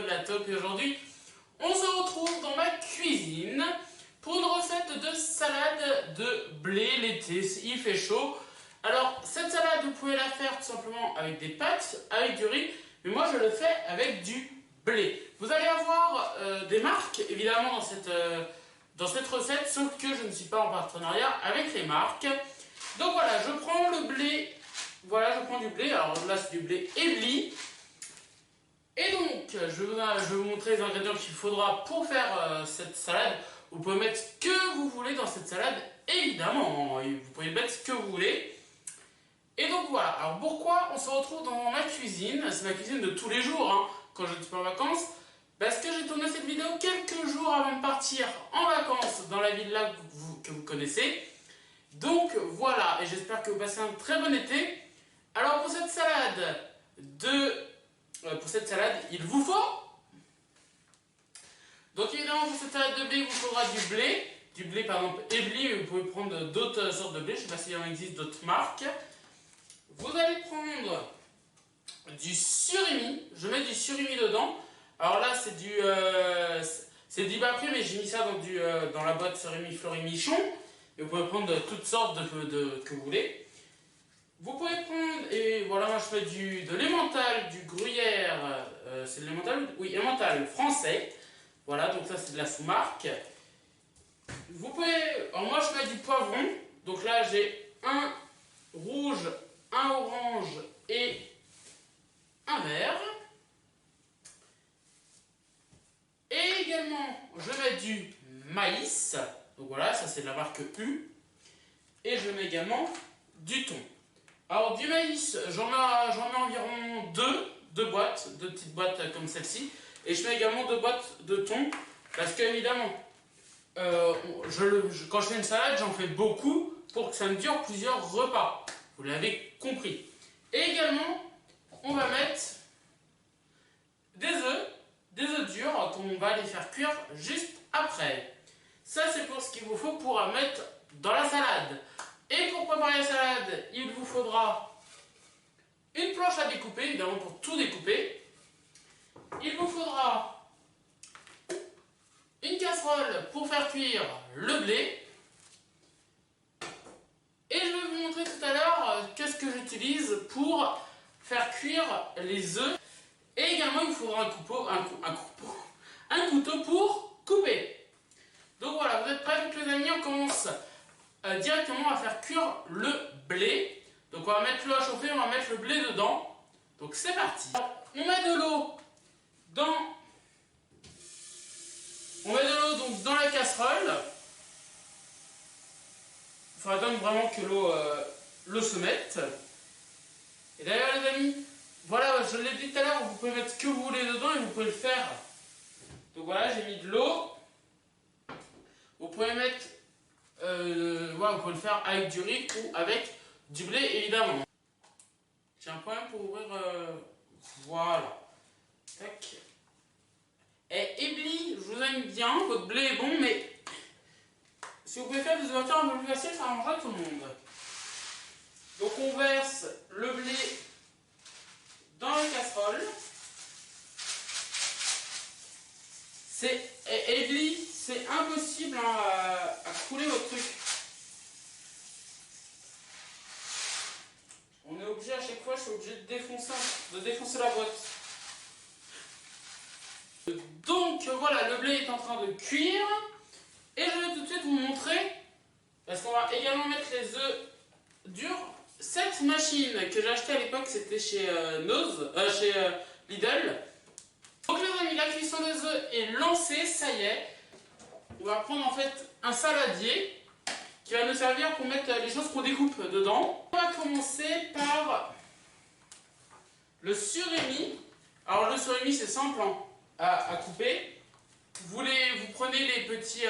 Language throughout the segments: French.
de la top et aujourd'hui on se retrouve dans ma cuisine pour une recette de salade de blé l'été, il fait chaud. Alors cette salade vous pouvez la faire tout simplement avec des pâtes, avec du riz, mais moi je le fais avec du blé. Vous allez avoir des marques évidemment dans cette recette, sauf que je ne suis pas en partenariat avec les marques. Donc voilà, je prends le blé, voilà je prends du blé, alors là c'est du blé Ebly. Et donc, je vais vous montrer les ingrédients qu'il faudra pour faire cette salade. Vous pouvez mettre ce que vous voulez dans cette salade, évidemment, vous pouvez mettre ce que vous voulez. Et donc voilà, alors pourquoi on se retrouve dans ma cuisine? C'est ma cuisine de tous les jours, hein, quand je ne suis pas en vacances. Parce que j'ai tourné cette vidéo quelques jours avant de partir en vacances dans la ville là que vous connaissez. Donc voilà, et j'espère que vous passez un très bon été. Alors pour cette salade, il vous faut, donc évidemment pour cette salade de blé, il vous faudra du blé par exemple Ebly, mais vous pouvez prendre d'autres sortes de blé, je ne sais pas s'il en existe d'autres marques. Vous allez prendre du surimi, je mets du surimi dedans. Alors là c'est du bas prix, mais j'ai mis ça dans la boîte surimi Florimichon. Et vous pouvez prendre toutes sortes que vous voulez. Vous pouvez prendre, et voilà, moi je fais de l'emmental, du gruyère, c'est de l'emmental, oui, emmental français. Voilà, donc ça c'est de la sous-marque. Vous pouvez, alors moi je mets du poivron, donc là j'ai un rouge, un orange et un vert. Et également, je mets du maïs, donc voilà, ça c'est de la marque U. Et je mets également du thon. Alors du maïs, j'en mets environ deux petites boîtes comme celle-ci. Et je mets également 2 boîtes de thon, parce que évidemment, quand je fais une salade, j'en fais beaucoup pour que ça me dure plusieurs repas. Vous l'avez compris. Et également, on va mettre des œufs durs qu'on va les faire cuire juste après. Ça c'est pour ce qu'il vous faut pour mettre dans la salade. Et pour préparer la salade, il vous faudra une planche à découper, évidemment pour tout découper. Il vous faudra une casserole pour faire cuire le blé. Et je vais vous montrer tout à l'heure qu'est-ce que j'utilise pour faire cuire les œufs. Et également, il vous faudra un couteau pour couper. Donc voilà, vous êtes prêts donc les amis, on commence directement à faire cuire le blé. Donc on va mettre l'eau à chauffer, on va mettre le blé dedans. Donc c'est parti. On met de l'eau donc dans la casserole. Il faudra donc vraiment que l'eau se mette. Et d'ailleurs les amis, voilà, je l'ai dit tout à l'heure, vous pouvez mettre ce que vous voulez dedans et vous pouvez le faire. Donc voilà, j'ai mis de l'eau. Vous pouvez mettre, voilà, vous pouvez le faire avec du riz ou avec du blé évidemment. J'ai un problème pour ouvrir, voilà. Tac. Et Ebly, je vous aime bien, votre blé est bon, mais si vous pouvez faire des ouvertures un peu plus faciles, ça arrangera tout le monde. Donc on verse le blé dans la casserole. Ebly, c'est impossible hein, à couler votre truc. On est obligé à chaque fois, je suis obligé de défoncer la boîte. Donc voilà, le blé est en train de cuire. Et je vais tout de suite vous montrer, parce qu'on va également mettre les œufs durs. Cette machine que j'ai achetée à l'époque, c'était chez Lidl. Donc les amis, la cuisson des œufs est lancée, ça y est. On va prendre en fait un saladier qui va nous servir pour mettre les choses qu'on découpe dedans. On va commencer par le surimi. Alors le surimi c'est simple hein, à couper. Vous prenez les petits...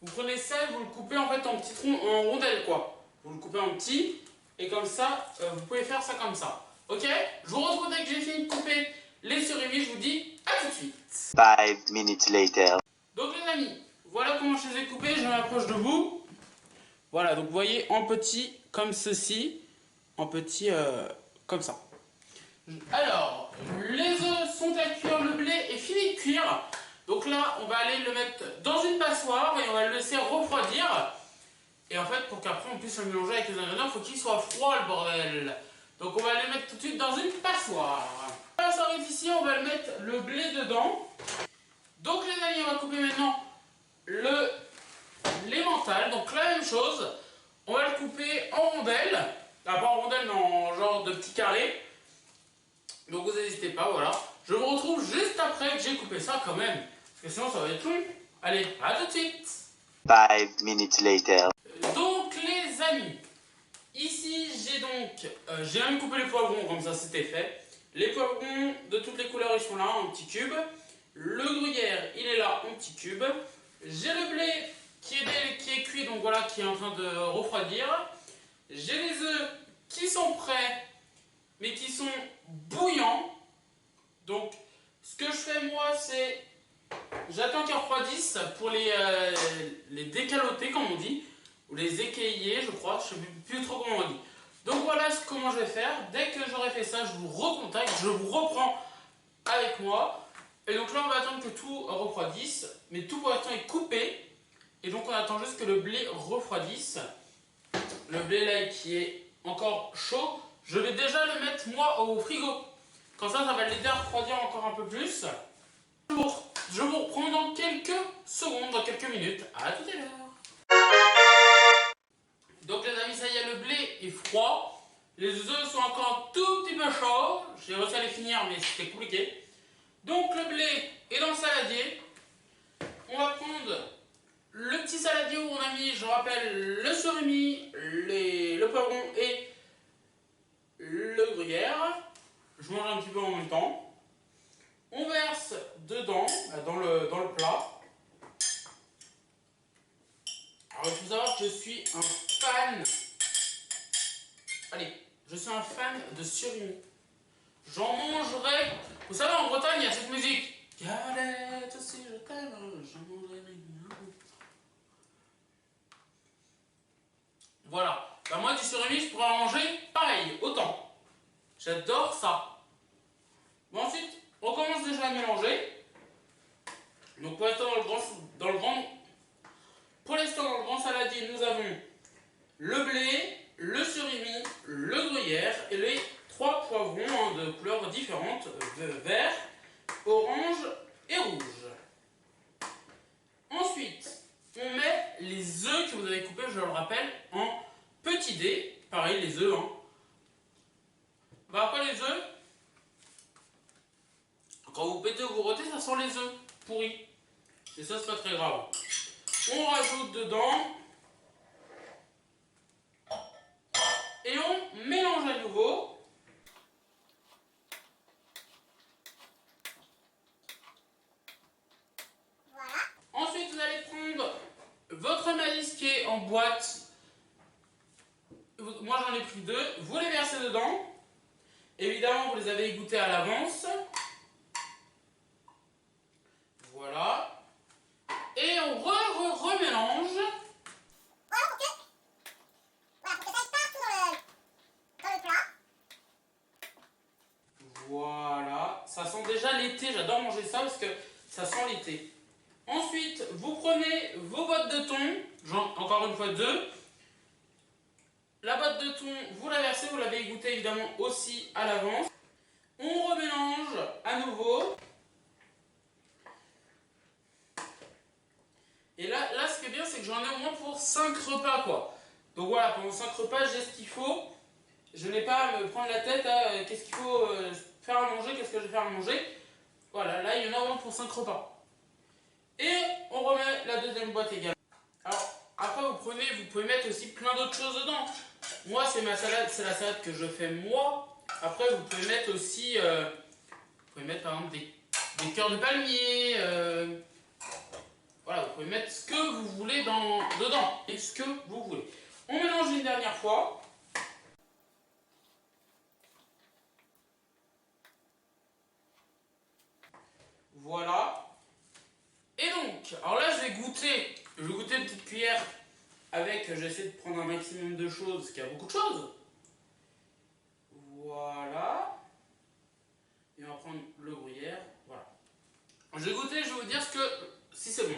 vous prenez ça et vous le coupez en fait en rondelles quoi. Vous le coupez en petits et comme ça, vous pouvez faire ça comme ça. Ok? Je vous retrouve dès que j'ai fini de couper les surimi, je vous dis à tout de suite. 5 minutes later. Donc les amis, voilà comment je les ai coupés, je m'approche de vous. Voilà, donc vous voyez en petits comme ceci, en petits comme ça. Alors, là, on va aller le mettre dans une passoire et on va le laisser refroidir. Et en fait, pour qu'après on puisse le mélanger avec les ingrédients, il faut qu'il soit froid le bordel. Donc on va le mettre tout de suite dans une passoire. La passoire est ici, on va le mettre le blé dedans. Donc les amis, on va couper maintenant l'emmental. Donc la même chose, on va le couper en rondelles. Ah, pas en rondelles, mais en genre de petits carrés. Donc vous n'hésitez pas, voilà. Je vous retrouve juste après que j'ai coupé ça quand même. Parce que sinon ça va être long. Allez, à tout de suite. 5 minutes later. Donc les amis, ici j'ai donc, j'ai même coupé les poivrons comme ça c'était fait. Les poivrons de toutes les couleurs ils sont là en petits cubes. Le gruyère il est là en petits cubes. J'ai le blé qui est cuit donc voilà qui est en train de refroidir. J'ai les œufs qui sont prêts mais qui sont bouillants. Donc ce que je fais moi c'est j'attends qu'ils refroidissent pour les décaloter comme on dit. Ou les écailler, je crois, je ne sais plus trop comment on dit. Donc voilà comment je vais faire. Dès que j'aurai fait ça, je vous recontacte, je vous reprends avec moi. Et donc là, on va attendre que tout refroidisse. Mais tout pour l'instant est coupé. Et donc on attend juste que le blé refroidisse. Le blé là qui est encore chaud, je vais déjà le mettre moi au frigo. Comme ça va l'aider à refroidir encore un peu plus. Je vous reprends dans quelques secondes, dans quelques minutes. À tout à l'heure. Donc les amis, ça y est, le blé est froid. Les œufs sont encore un tout petit peu chauds. J'ai réussi à les finir, mais c'était compliqué. Donc le blé est dans le saladier. On va prendre le petit saladier où on a mis, je rappelle, le surimi, le poivron et le gruyère. Je mange un petit peu en même temps. On verse dedans, dans le plat. Alors il faut savoir que je suis un fan. Allez, je suis un fan de surimi. J'en mangerai. Vous savez, en Bretagne, il y a cette musique. Galette, si je t'aime, j'en mangerai rien. Voilà. Bah, moi, du surimi, je pourrais en manger pareil, autant. J'adore ça. Bon, ensuite, on commence déjà à mélanger. Donc, pour l'instant, pour l'instant, dans le grand saladier, nous avons le blé, le surimi, le gruyère et les 3 poivrons de couleurs différentes, vert, orange et rouge. Ensuite, on met les œufs que vous avez coupés, je le rappelle, en petits dés. Pareil, les œufs. Hein. Bah après les œufs, quand vous pétez ou vous rôtez, ça sent les œufs pourris. Et ça, c'est pas très grave. On rajoute dedans. Et on mélange à nouveau. Voilà. Ensuite, vous allez prendre votre maïs qui est en boîte. Moi, j'en ai pris 2. Vous les versez dedans. Évidemment, vous les avez égouttés à l'avance. Voilà. Et on remélange. Voilà, ça sent déjà l'été, j'adore manger ça parce que ça sent l'été. Ensuite, vous prenez vos bottes de thon, encore une fois 2. La botte de thon, vous la versez, vous l'avez égoutté évidemment aussi à l'avance. On remélange à nouveau. Et là ce qui est bien, c'est que j'en ai au moins pour 5 repas quoi. Donc voilà, pendant 5 repas, j'ai ce qu'il faut. Je n'ai pas à me prendre la tête à qu'est-ce qu'il faut faire à manger, qu'est-ce que je vais faire à manger. Voilà, là il y en a au moins pour 5 repas. Et on remet la deuxième boîte également. Alors, après vous pouvez mettre aussi plein d'autres choses dedans. Moi c'est ma salade, c'est la salade que je fais moi. Après vous pouvez mettre aussi, vous pouvez mettre par exemple des cœurs de palmier. Voilà, vous pouvez mettre ce que vous voulez dedans. Et ce que vous voulez. On mélange une dernière fois. Voilà. Et donc, alors là je vais goûter une petite cuillère avec, j'essaie de prendre un maximum de choses, parce qu'il y a beaucoup de choses. Voilà. Et on va prendre le gruyère, voilà. Je vais goûter, je vais vous dire ce que si c'est bon.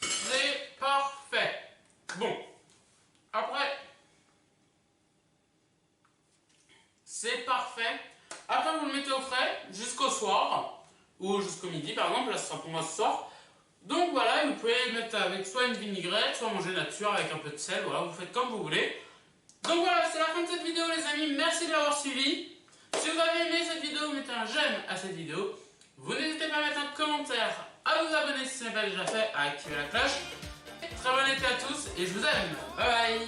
C'est parfait. Bon, après, c'est parfait. Après, vous le mettez au frais jusqu'au soir, ou jusqu'au midi par exemple, là ce sera pour moi ce soir. Donc voilà, vous pouvez le mettre avec soit une vinaigrette, soit manger nature avec un peu de sel, voilà, vous faites comme vous voulez. Donc voilà, c'est la fin de cette vidéo les amis, merci de l'avoir suivi. Si vous avez aimé cette vidéo, mettez un j'aime à cette vidéo. Vous n'hésitez pas à mettre un commentaire, à vous abonner si ce n'est pas déjà fait, à activer la cloche. Très bon été à tous et je vous aime. Bye bye.